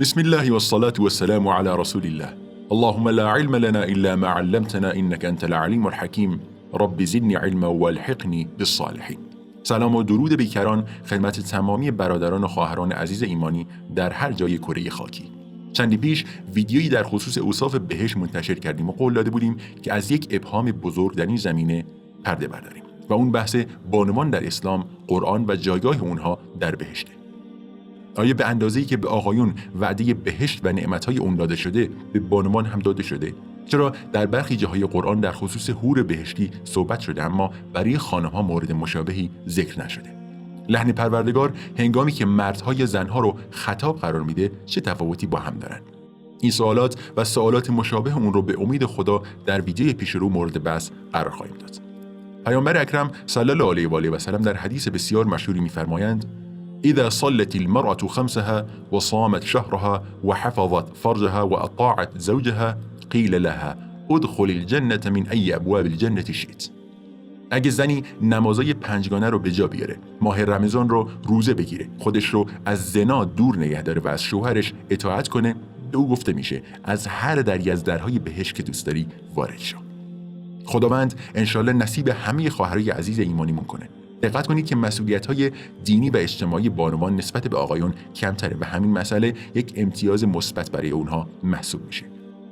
بسم الله والصلاة والسلام على رسول الله. اللهم لا علم لنا إلا ما علمتنا إنك أنت العليم الحكیم. رب زدنی علما والحقنی بالصالحین. سلام و درود بیکران خدمت تمامی برادران و خواهران عزیز ایمانی در هر جای کره خاکی. چندی پیش ویدیویی در خصوص اوصاف بهشت منتشر کردیم و قول داده بودیم که از یک ابهام بزرگ در این زمینه پرده برداریم و اون بحث بانوان در اسلام، قرآن و جایگاه اونها در بهشته. آیا به اندازه‌ای که به آقایون وعده بهشت و نعمت‌های اون داده شده به بانوان هم داده شده؟ چرا در برخی جاهای قرآن در خصوص حور بهشتی صحبت شده اما برای خانم‌ها مورد مشابهی ذکر نشده؟ لحن پروردگار هنگامی که مردها یا زنها رو خطاب قرار میده چه تفاوتی با هم دارن؟ این سوالات و سوالات مشابه اون رو به امید خدا در ویدیوی پیش رو مورد بحث قرار خواهیم داد. پیامبر اکرم صلی الله علیه و آله و سلم در حدیث بسیار مشهوری می‌فرمایند: إذا صلت المرأة خمسها وصامت شهرها وحفظت فرجها وأطاعت زوجها قيل لها ادخل الجنة من أي أبواب الجنة شئت. اگه زنی نمازای پنجگانه رو به جا بیاره، ماه رمضان رو روزه بگیره، خودش رو از زنا دور نگه داره و از شوهرش اطاعت کنه، به او گفته میشه از هر دری از درهای بهشت که دوست داری وارد شو. خداوند انشالله نصیب همه خواهرای عزیز ایمانیمون کنه. دقت کنید که مسئولیت‌های دینی و اجتماعی بانوان نسبت به آقایون کمتره و همین مسئله یک امتیاز مثبت برای اونها محسوب میشه.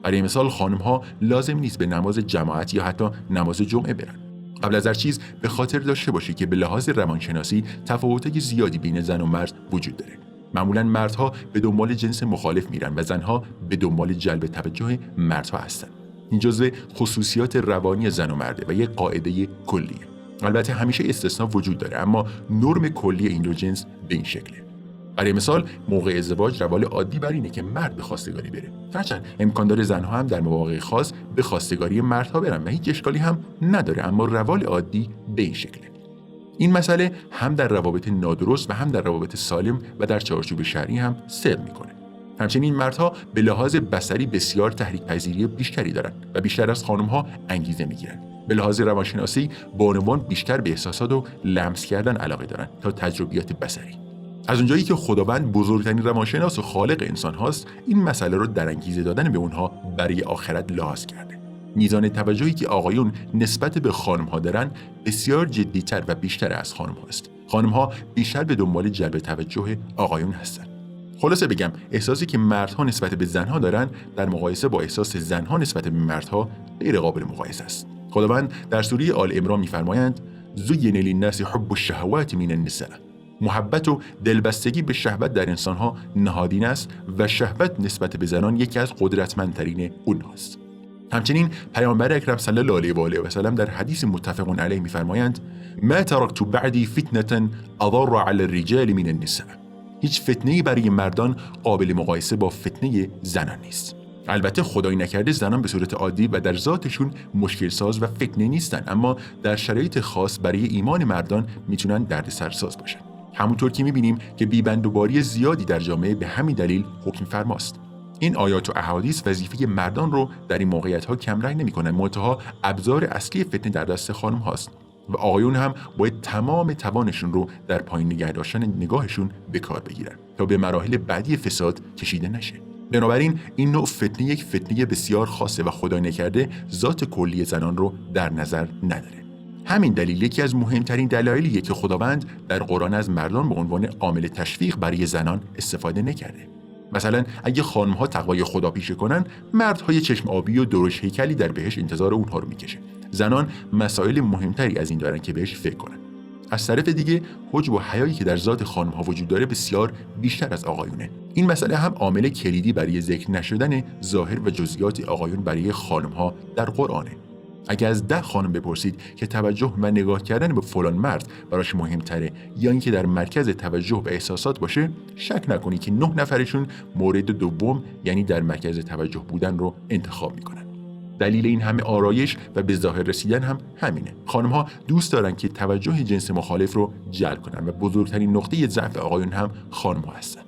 برای مثال خانم‌ها لازم نیست به نماز جماعت یا حتی نماز جمعه برن. قبل از هر چیز به خاطر داشته باشید که به لحاظ روانشناسی تفاوت‌های زیادی بین زن و مرد وجود داره. معمولاً مردها به دنبال جنس مخالف میرن و زنها به دنبال جلب توجه مردها هستن. این جزء خصوصیات روانی زن و مرده و یک قاعده کلیه. البته همیشه استثناء وجود داره اما نرم کلی این دو جنس به این شکله. برای مثال موقع ازدواج روال عادی بر اینه که مرد به خواستگاری بره. هرچند امکان داره زنها هم در مواقع خاص به خواستگاری مردها برن و هیچ اشکالی هم نداره، اما روال عادی به این شکله. این مسئله هم در روابط نادرست و هم در روابط سالم و در چارچوب شرعی هم صدق میکنه. همچنین مردها به لحاظ بصری بسیار تحریک پذیری بیشتری دارن و بیشتر از خانمها انگیزه میگیرن. به لحاظ روانشناسی بانوان بیشتر به احساسات و لمس کردن علاقه دارن تا تجربیات بصری. از اونجایی که خداوند بزرگترین روانشناس و خالق انسان هاست، این مسئله رو در انگیزه دادن به اونها برای آخرت لحاظ کرده. میزان توجهی که آقایون نسبت به خانم‌ها دارن بسیار جدی‌تر و بیشتر از خانم‌ها است. خانم‌ها بیشتر به دنبال جلب توجه آقایون هستند. خلاصه بگم احساسی که مردها نسبت به زنها دارن در مقایسه با احساس زنها نسبت به مردها غیر قابل مقایسه است. خداوند در سوره آل عمران می‌فرمایند: زین للناس حب الشهوات من النساء. محبت و دلبستگی به شهوت در انسان‌ها نهادینه است و شهوت نسبت به زنان یکی از قدرتمندترین اونهاست. همچنین پیامبر اکرم صلی الله علیه و آله و سلم در حدیث متفق علیه می‌فرمایند: ما ترکت بعدی فتنة اضر علی الرجال من النساء. هیچ فتنه‌ای برای مردان قابل مقایسه با فتنه زنان نیست. البته خدای نکرده زنان به صورت عادی و در ذاتشون مشکل ساز و فتنه نیستن، اما در شرایط خاص برای ایمان مردان میتونن دردسرساز باشن. همونطور که میبینیم که بی‌بندوباری زیادی در جامعه به همین دلیل حکم فرماست. این آیات و احادیث وظیفه مردان رو در این موقعیت‌ها کمرنگ نمی‌کنن، منتها ابزار اصلی فتنه در دست خانم هاست و آقایون هم باید تمام توانشون رو در پایین نگه داشتن نگاهشون به کار بگیرن تا به مراحل بعدی فساد کشیده نشه. بنابراین این نوع فتنه یک فتنه بسیار خاصه و خدای نکرده ذات کلی زنان رو در نظر نداره. همین دلیل یکی از مهمترین دلایلیه که خداوند در قرآن از مردان به عنوان عامل تشویق برای زنان استفاده نکرده. مثلا اگه خانم‌ها تقوای خدا پیشه کنن، مردهای چشم آبی و درشت هیکلی در بهشت انتظار اونها رو میکشه. زنان مسائل مهمتری از این دارن که بهش فکر کنن. از طرف دیگه حجب و حیایی که در ذات خانم‌ها وجود داره بسیار بیشتر از آقایونه. این مسئله هم عامل کلیدی برای ذکر نشدن ظاهر و جزئیات آقایون برای خانم‌ها در قرآنه. اگه از 10 خانم بپرسید که توجه و نگاه کردن به فلان مرد براش مهمتره یا اینکه در مرکز توجه و احساسات باشه، شک نکنید که 9 نفرشون مورد دوم یعنی در مرکز توجه بودن رو انتخاب میکنن. دلیل این همه آرایش و به ظاهر رسیدن هم همینه. خانم‌ها دوست دارن که توجه جنس مخالف رو جلب کنن و بزرگترین نقطه ضعف آقایون هم خانم‌ها هستن.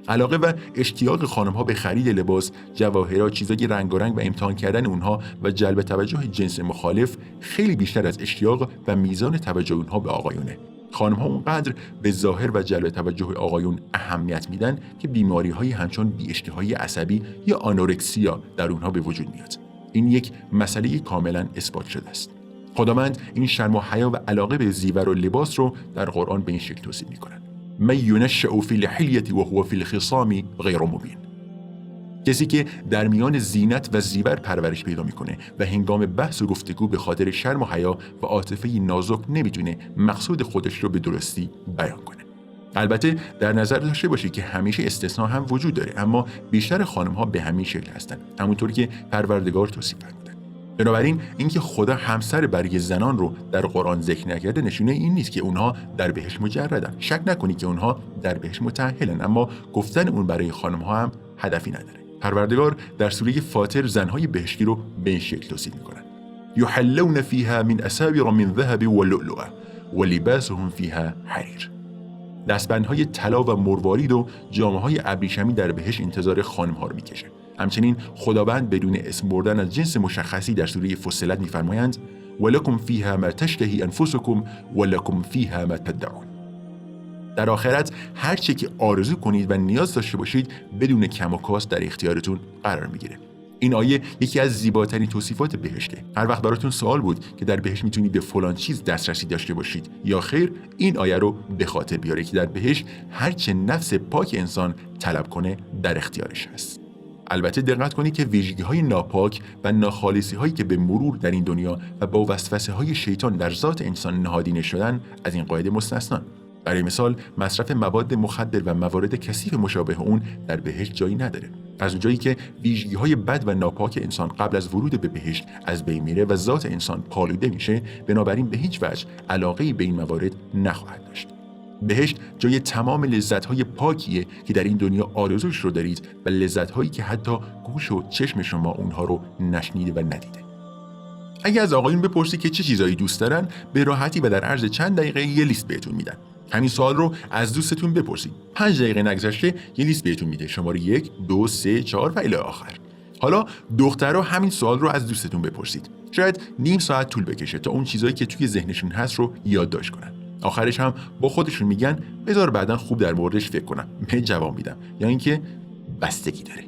علاقه و اشتیاق خانم‌ها به خرید لباس، جواهرات، چیزای رنگارنگ و امتحان کردن اونها و جلب توجه جنس مخالف خیلی بیشتر از اشتیاق و میزان توجه اونها به آقایونه. خانم‌ها اونقدر به ظاهر و جلب توجه آقایون اهمیت میدن که بیماری‌هایی همچون بی‌اشتهایی عصبی یا آنورکسیا در اونها به وجود میاد. این یک مسئله کاملا اثبات شده است. خداوند این شرم و حیا و علاقه به زیور و لباس رو در قرآن به این شکل توصیف می‌کند: من ینشأ فی الحلیة و هو فی الخصام غیر مبین. کسی که در میان زینت و زیور پرورش پیدا میکنه و هنگام بحث و گفتگو به خاطر شرم و حیا و عاطفه نازک نمیتونه مقصود خودش رو به درستی بیان کنه. البته در نظر داشته باشید که همیشه استثناء هم وجود داره، اما بیشتر خانم‌ها به همین شکل هستن، همونطوری که پروردگار توصیف فرموده. بنابراین اینکه خدا همسر برای زنان رو در قرآن ذکر نکرده نشونه این نیست که اونها در بهشت مجردن. شک نکنید که اونها در بهشت متأهلن، اما گفتن اون برای خانم‌ها هم هدفی نداره. پروردگار در سوره فاطر زنهای بهشتی رو به این شکل توصیف می‌کند: یحلون فیها من اساور من ذهب و لؤلؤ و لباسهم فیها حریر. دستبندهای طلا و مروارید و جامه‌های ابریشمی در بهشت انتظار خانم‌ها رو می‌کشه. همچنین خداوند بدون اسم بردن از جنس مشخصی در سوره فصلت می‌فرمایند: ولکم فیها ما تشتهی انفسکم ولکم فیها ما تدعون. در آخرت هر چه که آرزو کنید و نیاز داشته باشید بدون کم و کاست در اختیارتون قرار میگیره. این آیه یکی از زیباترین توصیفات بهشته. هر وقت براتون سوال بود که در بهشت میتونید به فلان چیز دسترسی داشته باشید یا خیر، این آیه رو به خاطر بیاره که در بهشت هر چه نفس پاک انسان طلب کنه در اختیارش هست. البته دقت کنید که ویژگی‌های ناپاک و ناخالصی‌هایی که به مرور در این دنیا و با وسوسه‌های شیطان در ذات انسان نهادینه شدن از این قاعده مستثنان. برای مثال مصرف مواد مخدر و موارد کثیف مشابه اون در بهشت جایی نداره. از اونجایی که ویژگی‌های بد و ناپاک انسان قبل از ورود به بهشت از بین میره و ذات انسان پالوده میشه، بنابراین به هیچ وجه علاقه‌ای به این موارد نخواهد داشت. بهشت جای تمام لذت‌های پاکیه که در این دنیا آرزوش رو دارید و لذت‌هایی که حتی گوش و چشم شما اونها رو نشنیده و ندیده. اگه از آقایون بپرسی که چه چیزایی دوست دارن، به راحتی و در عرض چند دقیقه یه لیست بهتون میدن. همین سوال رو از دوستتون بپرسید. 5 دقیقه نگذشته یه لیست بهتون میده، شماره 1، 2، 3، 4 و الی آخر. حالا دخترها همین سوال رو از دوستتون بپرسید. شاید نیم ساعت طول بکشه تا اون چیزایی که توی ذهنشون هست رو یادداشت کنن. آخرش هم با خودشون میگن بذار بعداً خوب در موردش فکر کنم، من جواب میدم، یا اینکه بستگی داره.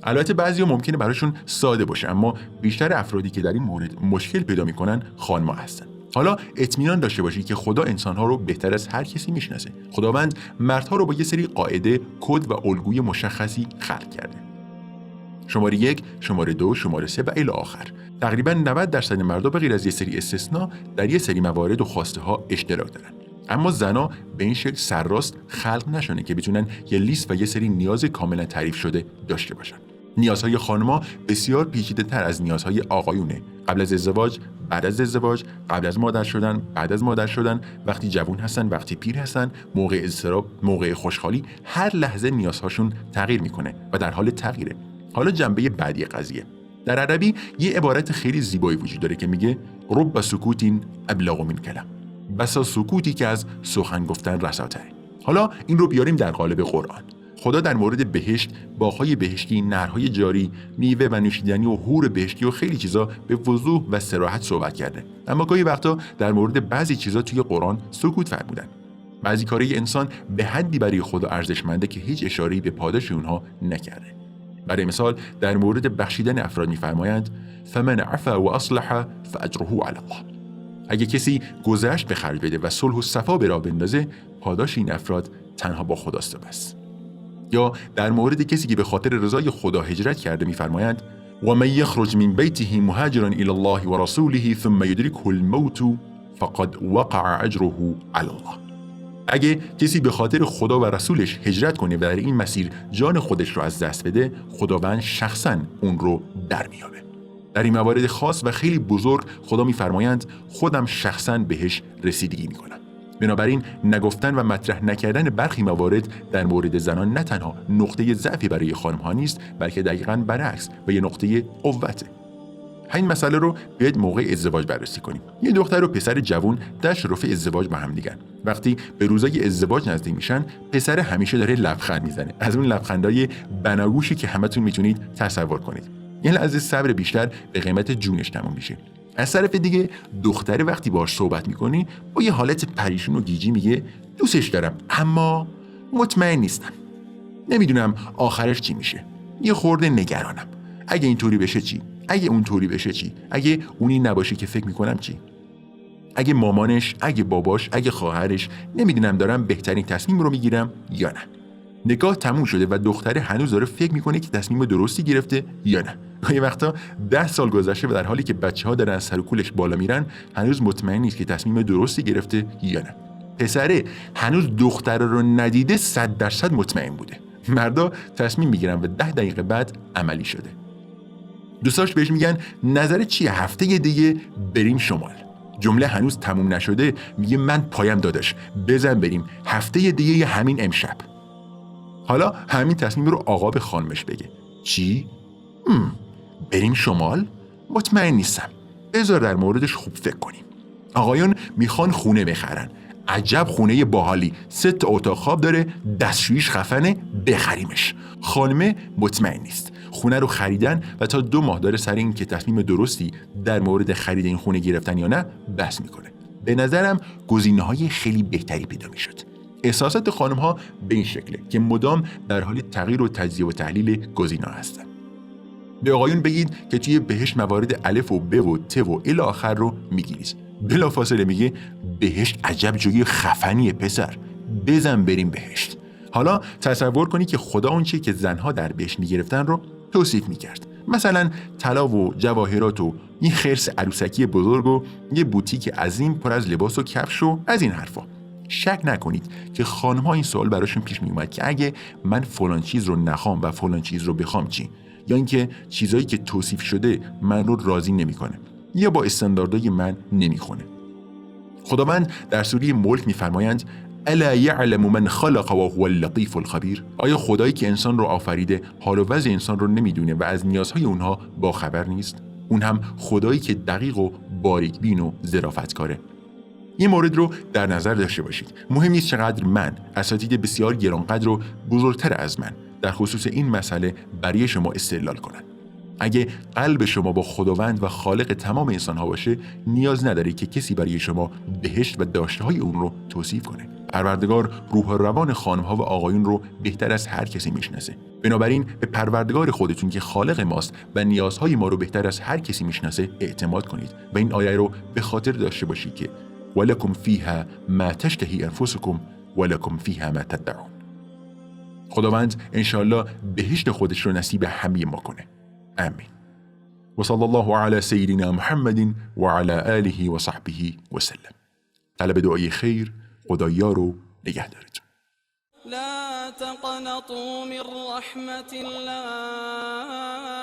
البته بعضیا ممکنه براشون ساده باشه، اما بیشتر افرادی که در این مورد مشکل پیدا میکنن خانم‌ها هستن. حالا اطمینان داشته باشید که خدا انسان‌ها رو بهتر از هر کسی میشناسه. خداوند مردها رو با یه سری قاعده، کد و الگوی مشخصی خلق کرده. شماره 1، شماره 2، شماره 3 و الی آخر. تقریباً 90% مردا به غیر از یه سری استثناء در یه سری موارد و خواسته ها اشتراک دارن. اما زنا به این شکل سرراست خلق نشونه که بتونن یه لیست و یه سری نیاز کاملا تعریف شده داشته باشن. نیازهای خانم‌ها بسیار پیچیده‌تر از نیازهای آقایونه. قبل از ازدواج، بعد از ازدواج، قبل از مادر شدن، بعد از مادر شدن، وقتی جوان هستن، وقتی پیر هستن، موقع اضطراب، موقع خوشحالی، هر لحظه نیازهاشون تغییر میکنه و در حال تغییره. حالا جنبه بعدی قضیه. در عربی یه عبارت خیلی زیبایی وجود داره که میگه رب سکوت ابلغ من کلام. بسا سکوتی که از سخن گفتن رساتره. حالا این رو بیاریم در قالب قرآن. خدا در مورد بهشت، باغ‌های بهشتی، نهرهای جاری، میوه و نوشیدنی و حور بهشتی و خیلی چیزا به وضوح و صراحت صحبت کرده. اما گاهی وقتا در مورد بعضی چیزا توی قرآن سکوت فرمودن. بعضی کارهای انسان به حدی برای خدا ارزشمنده که هیچ اشاره‌ای به پاداش اونها نکرده. برای مثال در مورد بخشیدن افراد می‌فرمایند فمن عفا و اصلح فاجره علی الله. اگه کسی گذشت به خرج بده و صلح و صفا به راه بندازه، پاداش این افراد تنها با خداست و بس. یا در مورد کسی که به خاطر رضای خدا هجرت کرده می‌فرمایند و من یخرج من بیته مهاجرا الی الله و رسوله ثم یدرکه الموت فقد وقع اجره علی الله. اگه کسی به خاطر خدا و رسولش هجرت کنه و در این مسیر جان خودش رو از دست بده، خداوند شخصاً اون رو در میابه. در این موارد خاص و خیلی بزرگ خدا میفرمایند خودم شخصاً بهش رسیدگی میکنم. بنابراین نگفتن و مطرح نکردن برخی موارد در مورد زنان نه تنها نقطه ضعفی برای خانم‌ها نیست، بلکه دقیقاً برعکس و یه نقطه قوته. همین مسئله رو بیاید موقع ازدواج بررسی کنیم. یه دختر و پسر جوان در شرف ازدواج با هم دیگن. وقتی به روزای ازدواج نزدیک میشن، پسر همیشه داره لبخند میزنه. از اون لبخندای بناگوشی که همتون میتونید تصور کنید. یه لحظه صبر بیشتر به قیمت جونش تموم میشه. از طرف دیگه دختره وقتی باهاش صحبت میکنی با یه حالت پریشون و گیجی میگه دوستش دارم اما مطمئن نیستم. نمیدونم آخرش چی میشه. یه خورده نگرانم. اگه اینطوری بشه چی؟ اگه اونطوری بشه چی؟ اگه اونی نباشه که فکر میکنم چی؟ اگه مامانش، اگه باباش، اگه خواهرش، نمیدونم دارم بهترین تصمیم رو میگیرم یا نه. نگاه تموم شده و دختره هنوز داره فکر میکنه که تصمیم درستی گرفته یا نه. یه وقتا 10 سال گذشته و در حالی که بچه‌ها دارن از سر و کولش بالا میرن هنوز مطمئن نیست که تصمیم درستی گرفته یا نه. پسره هنوز دختره رو ندیده 100% مطمئن بوده. مردا تصمیم میگیرن و 10 دقیقه بعد عملی شده. دوستاش بهش میگن نظرت چیه هفته دیگه بریم شمال. جمله هنوز تموم نشده میگه من پایم داداش بزن بریم هفته دیگه همین امشب. حالا همین تصمیم رو آقا به خانمش بگه. چی؟ بریم شمال؟ مطمئن نیستم. بذار در موردش خوب فکر کنیم. آقایون میخوان خونه بخرن. عجب خونه باحالی، 3 اتاق خواب داره، دستشویش خفنه، بخریمش. خانمه مطمئن نیست. خونه رو خریدن و تا 2 ماه داره سر این که تصمیم درستی در مورد خرید این خونه گرفتن یا نه بحث میکنه. به نظرم گزینه‌های خیلی بهتری پیدا میشد. احساسات خانم‌ها به این شکله که مدام در حال تغییر و تجزیه و تحلیل گزینه‌ها هستن. به آقایون بگید که توی بهشت موارد الف و ب و ت و الی آخر رو میگیرید. بلافاصله میگه بهشت عجب جای خفنیه پسر، بزن بریم بهشت. حالا تصور کنی که خدا اون چیزی که زنها در بهشت میگرفتن رو توصیف میکرد. مثلا طلا و جواهرات و یه خرس عروسکی بزرگ و یه بوتیک عظیم پر از لباس و کفش و از این حرفا. شک نکنید که خانم‌ها این سوال براشون پیش میومد که اگه من فلان چیز رو نخوام و فلان چیز رو بخوام چی؟ یا اینکه چیزایی که توصیف شده من رو راضی نمیکنه یا با استانداردهای من نمیخونه. خداوند در سوره ملک میفرمایند الا یعلم من خلق و هو اللطیف الخبیر. آیا خدایی که انسان رو آفریده حال و وضع انسان رو نمیدونه و از نیازهای اونها باخبر نیست؟ اون هم خدایی که دقیق و باریک بین و ظرافتکاره. این مورد رو در نظر داشته باشید. مهم نیست چقدر من، اساتید بسیار گرانقدر و بزرگتر از من در خصوص این مسئله برای شما استدلال کنن. اگه قلب شما با خداوند و خالق تمام انسان‌ها باشه، نیاز نداره که کسی برای شما بهشت و داشته‌های اون رو توصیف کنه. پروردگار روح و روان خانم‌ها و آقایون رو بهتر از هر کسی میشناسه. بنابراین به پروردگار خودتون که خالق ماست و نیازهای ما رو بهتر از هر کسی میشناسه اعتماد کنید و این آیه رو به خاطر داشته باشید که ولکم فیها ما تشتهی انفسکم ولکم فیها ما تدعون. خداوند انشاءالله بهشت خودش رو نصیب همه ما کنه. آمین. و صلی الله علی سیدنا محمد و علی آله و صحبه و سلم. طلب دعای خیر، خدایا رو نگهدارتون. لا تقنطوا من رحمة الله